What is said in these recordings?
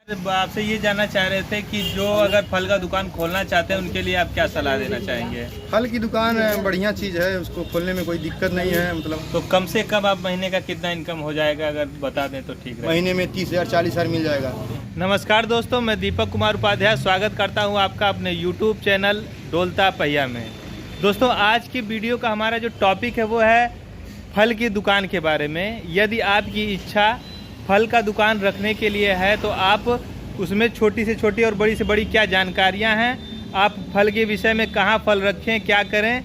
आपसे ये जानना चाह रहे थे कि जो अगर फल का दुकान खोलना चाहते हैं उनके लिए आप क्या सलाह देना चाहेंगे? फल की दुकान बढ़िया चीज़ है, उसको खोलने में कोई दिक्कत नहीं है। मतलब तो कम से कम आप महीने का कितना इनकम हो जाएगा अगर बता दें तो ठीक है। महीने में 30,000 40,000 मिल जाएगा। नमस्कार दोस्तों, मैं दीपक कुमार उपाध्याय स्वागत करता हूं आपका अपने YouTube चैनल डोलता पहिया में। दोस्तों, आज की वीडियो का हमारा जो टॉपिक है वो है फल की दुकान के बारे में। यदि आपकी इच्छा फल का दुकान रखने के लिए है तो आप उसमें छोटी से छोटी और बड़ी से बड़ी क्या जानकारियां हैं, आप फल के विषय में कहां फल रखें, क्या करें,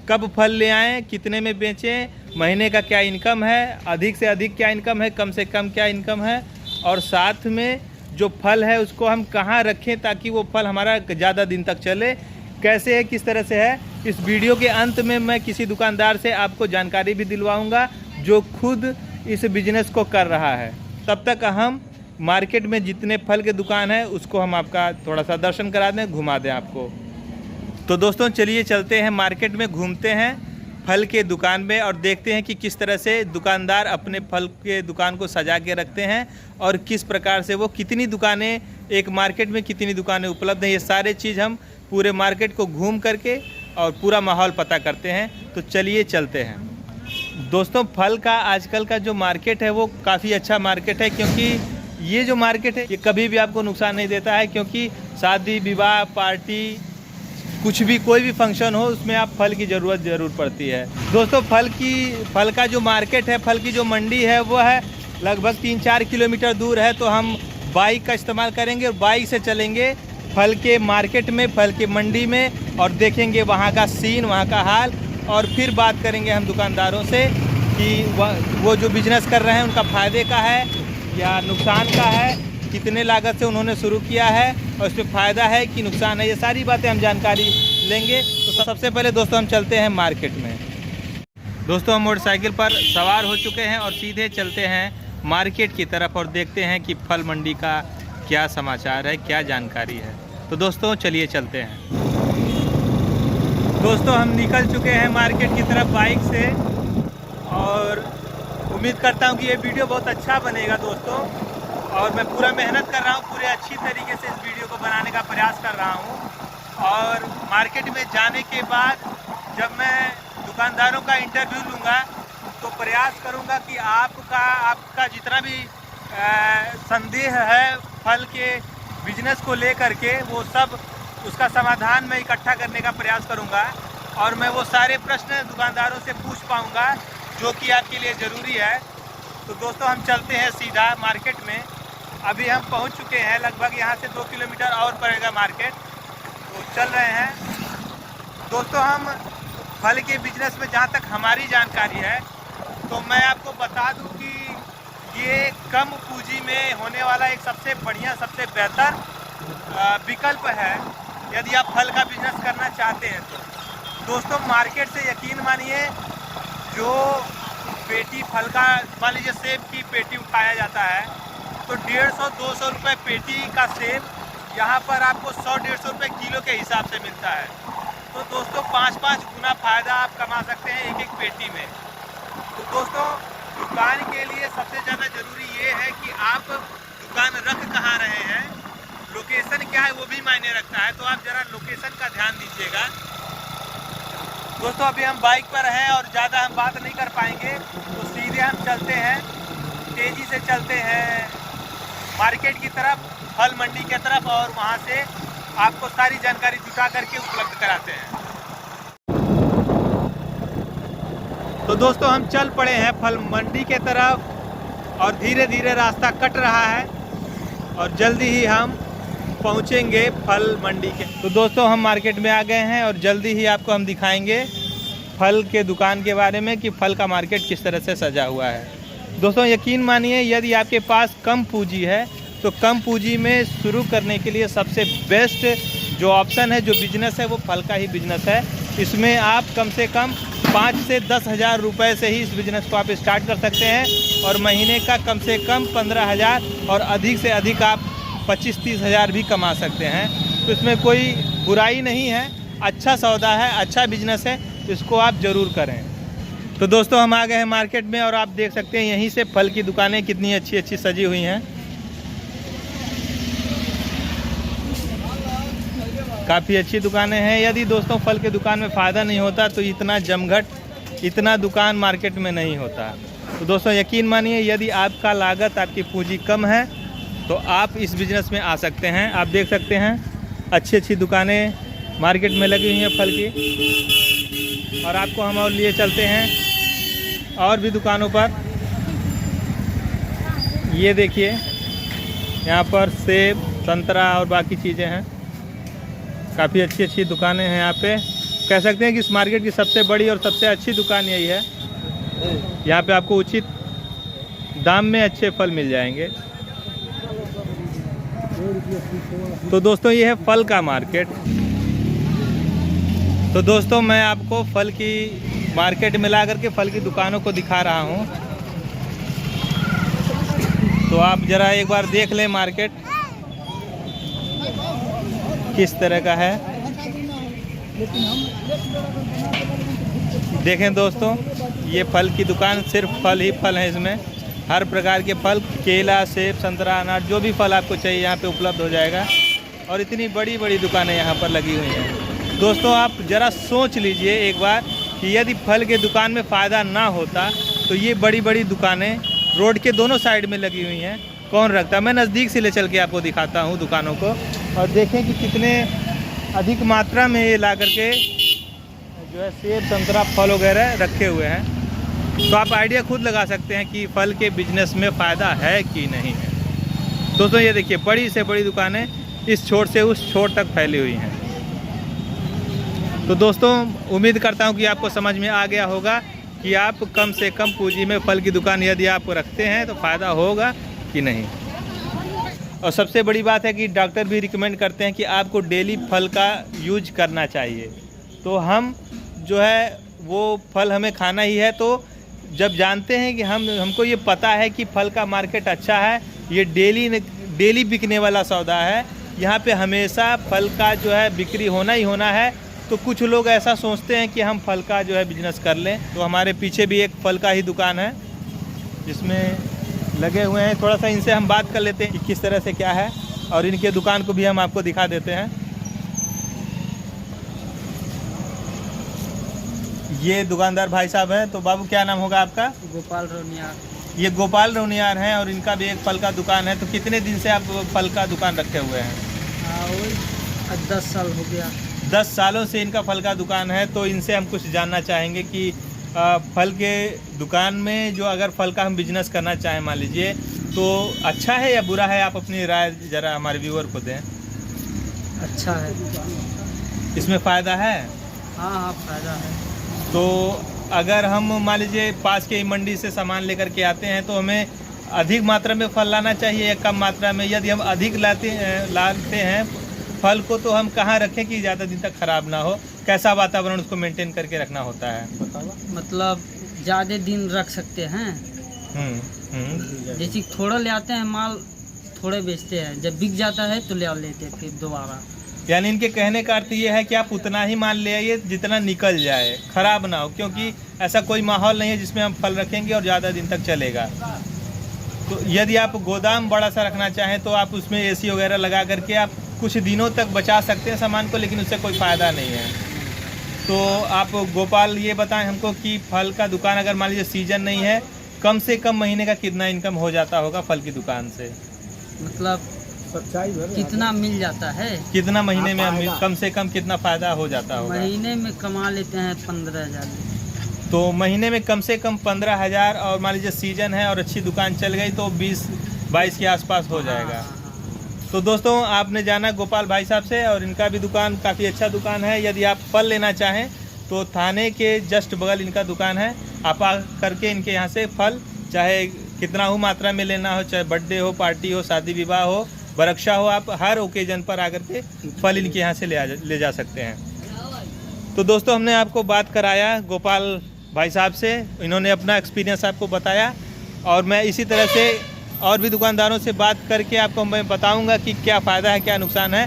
कब फल ले आएँ, कितने में बेचें, महीने का क्या इनकम है, अधिक से अधिक क्या इनकम है, कम से कम क्या इनकम है, और साथ में जो फल है उसको हम कहाँ रखें ताकि वो फल हमारा ज़्यादा दिन तक चले, कैसे है, किस तरह से है। इस वीडियो के अंत में मैं किसी दुकानदार से आपको जानकारी भी दिलवाऊंगा जो खुद इस बिज़नेस को कर रहा है। तब तक हम मार्केट में जितने फल के दुकान है उसको हम आपका थोड़ा सा दर्शन करा दें, घुमा दें आपको। तो दोस्तों चलिए चलते हैं मार्केट में, घूमते हैं फल के दुकान में और देखते हैं कि किस तरह से दुकानदार अपने फल के दुकान को सजा के रखते हैं और किस प्रकार से वो कितनी दुकानें, एक मार्केट में कितनी दुकानें उपलब्ध हैं। ये सारे चीज़ हम पूरे मार्केट को घूम करके और पूरा माहौल पता करते हैं। तो चलिए चलते हैं। दोस्तों, फल का आजकल का जो मार्केट है वो काफ़ी अच्छा मार्केट है, क्योंकि ये जो मार्केट है ये कभी भी आपको नुकसान नहीं देता है, क्योंकि शादी विवाह पार्टी कुछ भी, कोई भी फंक्शन हो उसमें आप फल की ज़रूरत ज़रूर पड़ती है। दोस्तों, फल का जो मार्केट है, फल की जो मंडी है वो है लगभग 3-4 किलोमीटर दूर है। तो हम बाइक का इस्तेमाल करेंगे और बाइक से चलेंगे फल के मार्केट में, फल की मंडी में, और देखेंगे वहाँ का सीन, वहाँ का हाल, और फिर बात करेंगे हम दुकानदारों से कि वो जो बिज़नेस कर रहे हैं उनका फ़ायदे का है या नुकसान का है, कितने लागत से उन्होंने शुरू किया है और उसमें फ़ायदा है कि नुकसान है। ये सारी बातें हम जानकारी लेंगे। तो सबसे पहले दोस्तों हम चलते हैं मार्केट में। दोस्तों, हम मोटरसाइकिल पर सवार हो चुके हैं और सीधे चलते हैं मार्केट की तरफ और देखते हैं कि फल मंडी का क्या समाचार है, क्या जानकारी है। तो दोस्तों चलिए चलते हैं। दोस्तों, हम निकल चुके हैं मार्केट की तरफ बाइक से और उम्मीद करता हूं कि ये वीडियो बहुत अच्छा बनेगा दोस्तों, और मैं पूरा मेहनत कर रहा हूं, पूरे अच्छी तरीके से इस वीडियो को बनाने का प्रयास कर रहा हूं। और मार्केट में जाने के बाद जब मैं दुकानदारों का इंटरव्यू लूँगा तो प्रयास करूँगा कि आपका जितना भी संदेह है फल के बिजनेस को लेकर के, वो सब उसका समाधान मैं इकट्ठा करने का प्रयास करूँगा और मैं वो सारे प्रश्न दुकानदारों से पूछ पाऊँगा जो कि आपके लिए ज़रूरी है। तो दोस्तों, हम चलते हैं सीधा मार्केट में। अभी हम पहुंच चुके हैं, लगभग यहाँ से 2 किलोमीटर और पड़ेगा मार्केट, तो चल रहे हैं। दोस्तों, हम फल के बिजनेस में जहाँ तक हमारी जानकारी है तो मैं आपको बता दूं कि ये कम पूंजी में होने वाला एक सबसे बढ़िया, सबसे बेहतर विकल्प है यदि आप फल का बिजनेस करना चाहते हैं तो। दोस्तों, मार्केट से यकीन मानिए, जो पेटी फल का, मान लीजिए सेब की पेटी उठाया जाता है तो 150-200 रुपये पेटी का सेब यहाँ पर आपको 100-150 रुपये किलो के हिसाब से मिलता है। तो दोस्तों, 5-5 गुना फ़ायदा आप कमा सकते हैं एक पेटी में। तो दोस्तों, दुकान के लिए सबसे ज़्यादा ज़रूरी ये है कि आप दुकान रख कहाँ रहे हैं, लोकेशन क्या है वो भी मायने रखता है। तो आप ज़रा लोकेशन का ध्यान दीजिएगा। दोस्तों, अभी हम बाइक पर हैं और ज़्यादा हम बात नहीं कर पाएंगे, तो सीधे हम चलते हैं, तेज़ी से चलते हैं मार्केट की तरफ, फल मंडी की तरफ, और वहाँ से आपको सारी जानकारी जुटा करके उपलब्ध कराते हैं। तो दोस्तों, हम चल पड़े हैं फल मंडी के तरफ और धीरे धीरे रास्ता कट रहा है और जल्दी ही हम पहुंचेंगे फल मंडी के। तो दोस्तों, हम मार्केट में आ गए हैं और जल्दी ही आपको हम दिखाएंगे फल के दुकान के बारे में कि फल का मार्केट किस तरह से सजा हुआ है। दोस्तों, यकीन मानिए, यदि आपके पास कम पूंजी है तो कम पूंजी में शुरू करने के लिए सबसे बेस्ट जो ऑप्शन है, जो बिज़नेस है, वो फल का ही बिज़नेस है। इसमें आप कम से कम 5 से 10 हज़ार रुपये से ही इस बिज़नेस को आप स्टार्ट कर सकते हैं और महीने का कम से कम 15,000 और अधिक से अधिक आप 25-30 हज़ार भी कमा सकते हैं। तो इसमें कोई बुराई नहीं है, अच्छा सौदा है, अच्छा बिजनेस है, इसको आप ज़रूर करें। तो दोस्तों, हम आ गए हैं मार्केट में और आप देख सकते हैं यहीं से फल की दुकानें कितनी अच्छी अच्छी सजी हुई हैं। काफ़ी अच्छी दुकानें हैं। यदि दोस्तों फल के दुकान में फ़ायदा नहीं होता तो इतना जमघट, इतना दुकान मार्केट में नहीं होता। तो दोस्तों यकीन मानिए, यदि आपका लागत, आपकी पूंजी कम है तो आप इस बिज़नेस में आ सकते हैं। आप देख सकते हैं अच्छी अच्छी दुकानें मार्केट में लगी हुई हैं फल की, और आपको हम और लिए चलते हैं और भी दुकानों पर। ये देखिए यहाँ पर सेब, संतरा और बाकी चीज़ें हैं। काफ़ी अच्छी अच्छी दुकानें हैं यहाँ पे। कह सकते हैं कि इस मार्केट की सबसे बड़ी और सबसे अच्छी दुकान यही है। यहाँ पे आपको उचित दाम में अच्छे फल मिल जाएंगे। तो दोस्तों ये है फल का मार्केट। तो दोस्तों मैं आपको फल की मार्केट में ला करके फल की दुकानों को दिखा रहा हूँ। तो आप ज़रा एक बार देख लें मार्केट किस तरह का है। देखें दोस्तों, ये फल की दुकान, सिर्फ फल ही फल है। इसमें हर प्रकार के फल, केला, सेब, संतरा, अनार, जो भी फल आपको चाहिए यहाँ पे उपलब्ध हो जाएगा। और इतनी बड़ी बड़ी दुकानें यहाँ पर लगी हुई हैं। दोस्तों आप ज़रा सोच लीजिए एक बार कि यदि फल के दुकान में फ़ायदा ना होता तो ये बड़ी बड़ी दुकानें रोड के दोनों साइड में लगी हुई हैं, कौन रखता। मैं नज़दीक से ले चल के आपको दिखाता हूँ दुकानों को, और देखें कि कितने अधिक मात्रा में ये ला करके जो है सेब, संतरा, फल वगैरह रखे हुए हैं। तो आप आइडिया खुद लगा सकते हैं कि फल के बिजनेस में फ़ायदा है कि नहीं है। दोस्तों ये देखिए बड़ी से बड़ी दुकानें इस छोर से उस छोर तक फैली हुई हैं। तो दोस्तों उम्मीद करता हूँ कि आपको समझ में आ गया होगा कि आप कम से कम पूंजी में फल की दुकान यदि आप रखते हैं तो फ़ायदा होगा कि नहीं। और सबसे बड़ी बात है कि डॉक्टर भी रिकमेंड करते हैं कि आपको डेली फल का यूज करना चाहिए। तो हम जो है वो फल हमें खाना ही है। तो जब जानते हैं कि हमको ये पता है कि फल का मार्केट अच्छा है, ये डेली बिकने वाला सौदा है, यहाँ पे हमेशा फल का जो है बिक्री होना ही होना है, तो कुछ लोग ऐसा सोचते हैं कि हम फल का जो है बिजनेस कर लें। तो हमारे पीछे भी एक फल का ही दुकान है जिसमें लगे हुए हैं। थोड़ा सा इनसे हम बात कर लेते हैं कि किस तरह से क्या है, और इनके दुकान को भी हम आपको दिखा देते हैं। ये दुकानदार भाई साहब हैं। तो बाबू क्या नाम होगा आपका? गोपाल रौनियार। ये गोपाल रौनियार हैं और इनका भी एक फल का दुकान है। तो कितने दिन से आप फल का दुकान रखे हुए हैं? वही 10 साल हो गया। 10 सालों से इनका फल का दुकान है। तो इनसे हम कुछ जानना चाहेंगे कि फल के दुकान में जो अगर फल का हम बिजनेस करना चाहें मान लीजिए, तो अच्छा है या बुरा है? आप अपनी राय ज़रा हमारे व्यूअर को दें। अच्छा है, इसमें फ़ायदा है? हाँ फ़ायदा है। तो अगर हम मान लीजिए पास के मंडी से सामान लेकर के आते हैं तो हमें अधिक मात्रा में फल लाना चाहिए या कम मात्रा में? यदि हम अधिक लाते हैं फल को, तो हम कहाँ रखें कि ज़्यादा दिन तक ख़राब ना हो? कैसा वातावरण उसको मेंटेन करके रखना होता है? मतलब ज़्यादा दिन रख सकते हैं। जैसे थोड़ा ले आते हैं माल, थोड़े बेचते हैं, जब बिक जाता है तो ले लेते हैं फिर दोबारा। यानी इनके कहने का अर्थ ये है कि आप उतना ही माल ले आइए जितना निकल जाए, ख़राब ना हो, क्योंकि ऐसा कोई माहौल नहीं है जिसमें हम फल रखेंगे और ज़्यादा दिन तक चलेगा। तो यदि आप गोदाम बड़ा सा रखना चाहें तो आप उसमें एसी वगैरह लगा करके आप कुछ दिनों तक बचा सकते हैं सामान को, लेकिन उससे कोई फ़ायदा नहीं है। तो आप गोपाल ये बताएं हमको कि फल का दुकान अगर मान लीजिए सीजन नहीं है, कम से कम महीने का कितना इनकम हो जाता होगा फल की दुकान से? मतलब कितना मिल जाता है? कितना महीने में कम से कम कितना फ़ायदा हो जाता होगा? महीने में कमा लेते हैं 15,000। तो महीने में कम से कम 15,000, और मान लीजिए सीजन है और अच्छी दुकान चल गई तो 20-22 के आसपास हो जाएगा। तो दोस्तों आपने जाना गोपाल भाई साहब से, और इनका भी दुकान काफ़ी अच्छा दुकान है। यदि आप फल लेना चाहें तो थाने के जस्ट बगल इनका दुकान है। आप आ करके इनके यहाँ से फल चाहे कितना हो मात्रा में लेना हो, चाहे बर्थडे हो, पार्टी हो, शादी विवाह हो, बरक्षा हो, आप हर ओकेजन पर आकर के फल इनके यहाँ से ले जा सकते हैं। तो दोस्तों हमने आपको बात कराया गोपाल भाई साहब से, इन्होंने अपना एक्सपीरियंस आपको बताया, और मैं इसी तरह से और भी दुकानदारों से बात करके आपको मैं बताऊंगा कि क्या फ़ायदा है क्या नुकसान है।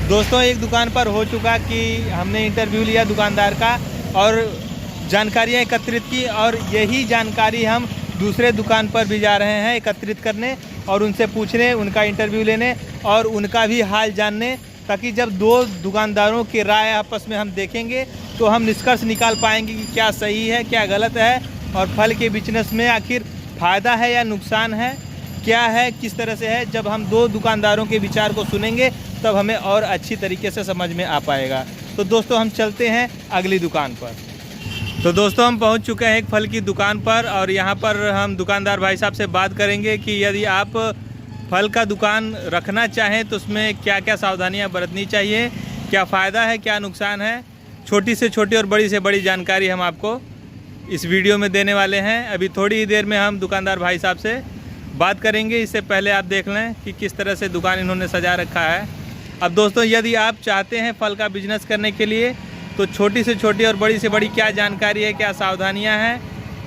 दोस्तों एक दुकान पर हो चुका कि हमने इंटरव्यू लिया दुकानदार का और जानकारियाँ एकत्रित की, और यही जानकारी हम दूसरे दुकान पर भी जा रहे हैं एकत्रित करने और उनसे पूछने, उनका इंटरव्यू लेने और उनका भी हाल जानने ताकि जब दो दुकानदारों की राय आपस में हम देखेंगे तो हम निष्कर्ष निकाल पाएंगे कि क्या सही है क्या गलत है, और फल के बिजनेस में आखिर फ़ायदा है या नुकसान है, क्या है, किस तरह से है। जब हम दो दुकानदारों के विचार को सुनेंगे तब हमें और अच्छी तरीके से समझ में आ पाएगा। तो दोस्तों हम चलते हैं अगली दुकान पर। तो दोस्तों हम पहुंच चुके हैं एक फल की दुकान पर, और यहां पर हम दुकानदार भाई साहब से बात करेंगे कि यदि आप फल का दुकान रखना चाहें तो उसमें क्या क्या सावधानियां बरतनी चाहिए, क्या फ़ायदा है क्या नुकसान है। छोटी से छोटी और बड़ी से बड़ी जानकारी हम आपको इस वीडियो में देने वाले हैं। अभी थोड़ी ही देर में हम दुकानदार भाई साहब से बात करेंगे। इससे पहले आप देख लें कि किस तरह से दुकान इन्होंने सजा रखा है। अब दोस्तों यदि आप चाहते हैं फल का बिजनेस करने के लिए तो छोटी से छोटी और बड़ी से बड़ी क्या जानकारी है, क्या सावधानियां हैं,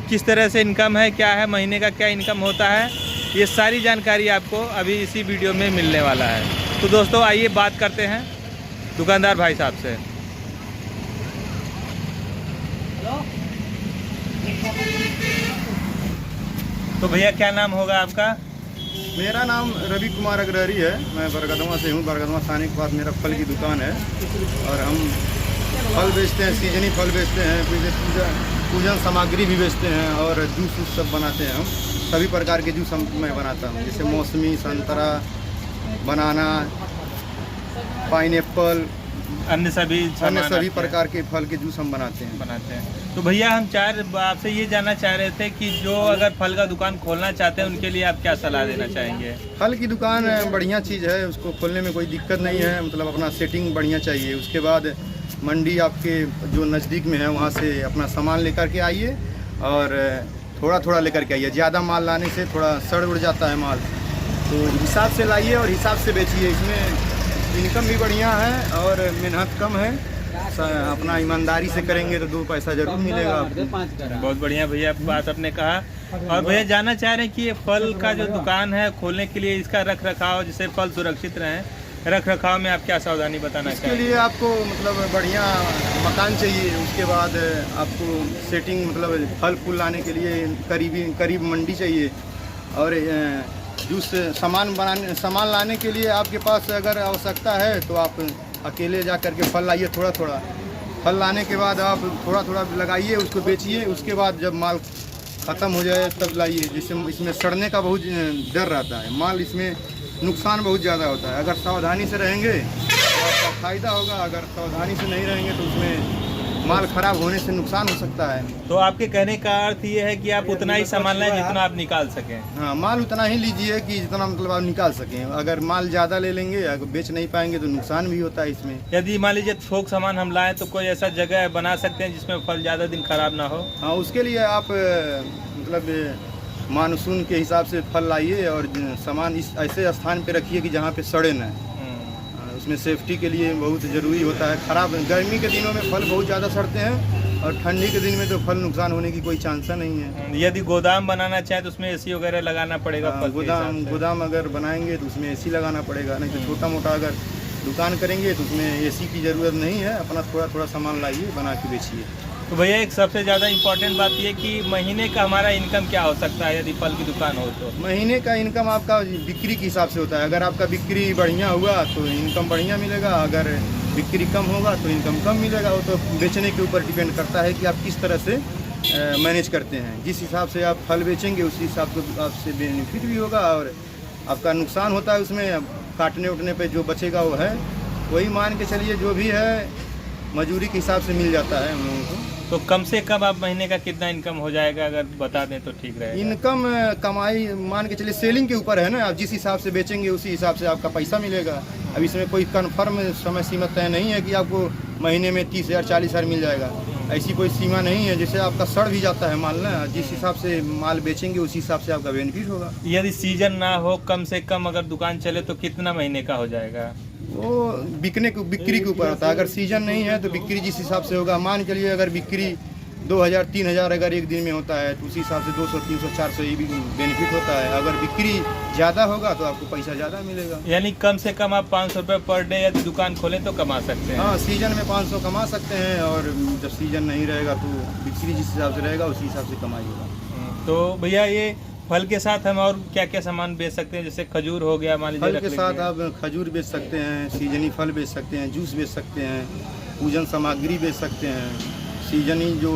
किस तरह से इनकम है, क्या है, महीने का क्या इनकम होता है, ये सारी जानकारी आपको अभी इसी वीडियो में मिलने वाला है। तो दोस्तों आइए बात करते हैं दुकानदार भाई साहब से। तो भैया क्या नाम होगा आपका? मेरा नाम रवि कुमार अग्रहरी है। मैं बरगदवा से हूँ। बरगदवा से आने के बाद मेरा फल की दुकान है और हम फल बेचते हैं, सीजनी फल बेचते हैं, पूजन सामग्री भी बेचते हैं और जूस सब बनाते हैं। हम सभी प्रकार के जूस मैं बनाता हूँ, जैसे मौसमी, संतरा, बनाना, पाइनएप्पल, अन्य सभी प्रकार के फल के जूस हम बनाते हैं। तो भैया हम आपसे ये जानना चाह रहे थे कि जो अगर फल का दुकान खोलना चाहते हैं उनके लिए आप क्या सलाह देना चाहेंगे? फल की दुकान बढ़िया चीज़ है, उसको खोलने में कोई दिक्कत नहीं है। मतलब अपना सेटिंग बढ़िया चाहिए। उसके बाद मंडी आपके जो नज़दीक में है वहाँ से अपना सामान लेकर के आइए और थोड़ा थोड़ा लेकर के आइए। ज़्यादा माल लाने से थोड़ा सड़ उड़ जाता है माल, तो हिसाब से लाइए और हिसाब से बेचिए। इसमें इनकम भी बढ़िया है और मेहनत कम है। अपना ईमानदारी से करेंगे तो 2 पैसा जरूर मिलेगा आपको। बहुत बढ़िया भैया बात आपने कहा। और भैया जानना चाह रहे हैं कि ये फल का जो दुकान है खोलने के लिए इसका रख रखाव, जिससे फल सुरक्षित रहें, रख रखाव में आप क्या सावधानी बताना चाहिए? इसके लिए आपको मतलब बढ़िया मकान चाहिए। उसके बाद आपको सेटिंग मतलब फल फूल लाने के लिए करीब मंडी चाहिए। और जूस सामान लाने के लिए आपके पास अगर आवश्यकता है तो आप अकेले जा कर के फल लाइए। थोड़ा थोड़ा फल लाने के बाद आप थोड़ा थोड़ा लगाइए, उसको बेचिए। उसके बाद जब माल ख़त्म हो जाए तब लाइए। जिससे इसमें सड़ने का बहुत डर रहता है। माल इसमें नुकसान बहुत ज़्यादा होता है। अगर सावधानी से रहेंगे तो आपका फ़ायदा होगा, अगर सावधानी से नहीं रहेंगे तो उसमें माल ख़राब होने से नुकसान हो सकता है। तो आपके कहने का अर्थ ये है कि आप उतना ही सामान लें जितना आप निकाल सकें? हाँ, माल उतना ही लीजिए कि जितना मतलब आप निकाल सकें। अगर माल ज़्यादा ले लेंगे, अगर बेच नहीं पाएंगे तो नुकसान भी होता है इसमें। यदि मान लीजिए थोक सामान हम लाएँ तो कोई ऐसा जगह बना सकते हैं जिसमें फल ज़्यादा दिन खराब ना हो? हाँ, उसके लिए आप मतलब मानसून के हिसाब से फल लाइए और सामान इस ऐसे स्थान पे रखिए कि जहाँ पे सड़े न। उसमें सेफ्टी के लिए बहुत ज़रूरी होता है। ख़राब गर्मी के दिनों में फल बहुत ज़्यादा सड़ते हैं और ठंडी के दिन में तो फल नुकसान होने की कोई चांस नहीं है। यदि गोदाम बनाना चाहे तो उसमें एसी वगैरह लगाना पड़ेगा? गोदाम अगर बनाएंगे तो उसमें एसी लगाना पड़ेगा। नहीं तो छोटा मोटा अगर दुकान करेंगे तो उसमें एसी की ज़रूरत नहीं है। अपना थोड़ा थोड़ा सामान लाइए, बना के बेचिए। तो भैया एक सबसे ज़्यादा इम्पोर्टेंट बात ये कि महीने का हमारा इनकम क्या हो सकता है यदि फल की दुकान हो तो? महीने का इनकम आपका बिक्री के हिसाब से होता है। अगर आपका बिक्री बढ़िया हुआ तो इनकम बढ़िया मिलेगा, अगर बिक्री कम होगा तो इनकम कम मिलेगा। वो तो बेचने के ऊपर डिपेंड करता है कि आप किस तरह से मैनेज करते हैं। जिस हिसाब से आप फल बेचेंगे उसी हिसाब से आपसे बेनिफिट भी होगा और आपका नुकसान होता है उसमें काटने उठने पे जो बचेगा वो है, वही मान के चलिए। जो भी है मजूरी के हिसाब से मिल जाता है हम लोगों को। तो कम से कम आप महीने का कितना इनकम हो जाएगा अगर बता दें तो ठीक रहेगा? इनकम कमाई मान के चलिए सेलिंग के ऊपर है ना। आप जिस हिसाब से बेचेंगे उसी हिसाब से आपका पैसा मिलेगा। अब इसमें कोई कन्फर्म समय सीमा तय नहीं है कि आपको महीने में 30,000 40,000 मिल जाएगा। ऐसी कोई सीमा नहीं है। जैसे आपका सड़ भी जाता है माल ना, जिस हिसाब से माल बेचेंगे उसी हिसाब से आपका बेनिफिट होगा। यदि सीजन ना हो, कम से कम अगर दुकान चले तो कितना महीने का हो जाएगा? वो बिक्री के ऊपर होता है। अगर सीजन नहीं है तो बिक्री जिस हिसाब से होगा, मान के चलिए अगर बिक्री 2,000 3,000 अगर एक दिन में होता है तो उसी हिसाब से 200 300 400 ये भी बेनिफिट होता है। अगर बिक्री ज़्यादा होगा तो आपको पैसा ज़्यादा मिलेगा। यानी कम से कम आप 500 रुपये पर डे यदि दुकान खोलें तो कमा सकते हैं? हाँ, सीजन में 500 कमा सकते हैं और जब सीजन नहीं रहेगा तो बिक्री जिस हिसाब से रहेगा उसी हिसाब से कमाई होगा। तो भैया ये फल के साथ हम और क्या क्या सामान बेच सकते हैं? जैसे खजूर हो गया, मान लीजिए फल रख के लीजिए। साथ आप खजूर बेच सकते हैं, सीजनी फल बेच सकते हैं, जूस बेच सकते हैं, पूजन सामग्री बेच सकते हैं, सीजनी जो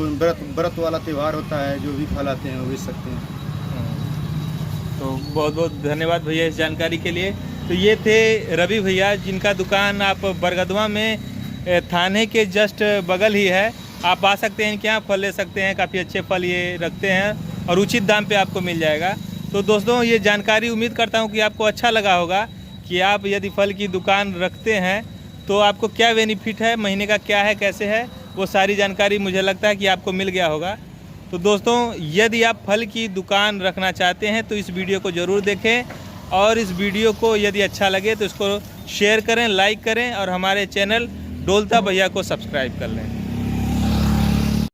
व्रत वाला त्यौहार होता है, जो भी फल आते हैं वो बेच सकते हैं। तो बहुत बहुत धन्यवाद भैया इस जानकारी के लिए। तो ये थे रवि भैया, जिनका दुकान आप बरगदवा में थाने के जस्ट बगल ही है। आप आ सकते हैं, इनके यहाँ फल ले सकते हैं। काफ़ी अच्छे फल ये रखते हैं और उचित दाम पे आपको मिल जाएगा। तो दोस्तों, ये जानकारी उम्मीद करता हूँ कि आपको अच्छा लगा होगा कि आप यदि फल की दुकान रखते हैं तो आपको क्या बेनिफिट है, महीने का क्या है, कैसे है, वो सारी जानकारी मुझे लगता है कि आपको मिल गया होगा। तो दोस्तों, यदि आप फल की दुकान रखना चाहते हैं तो इस वीडियो को ज़रूर देखें और इस वीडियो को यदि अच्छा लगे तो इसको शेयर करें, लाइक करें और हमारे चैनल डोलता भैया को सब्सक्राइब कर लें।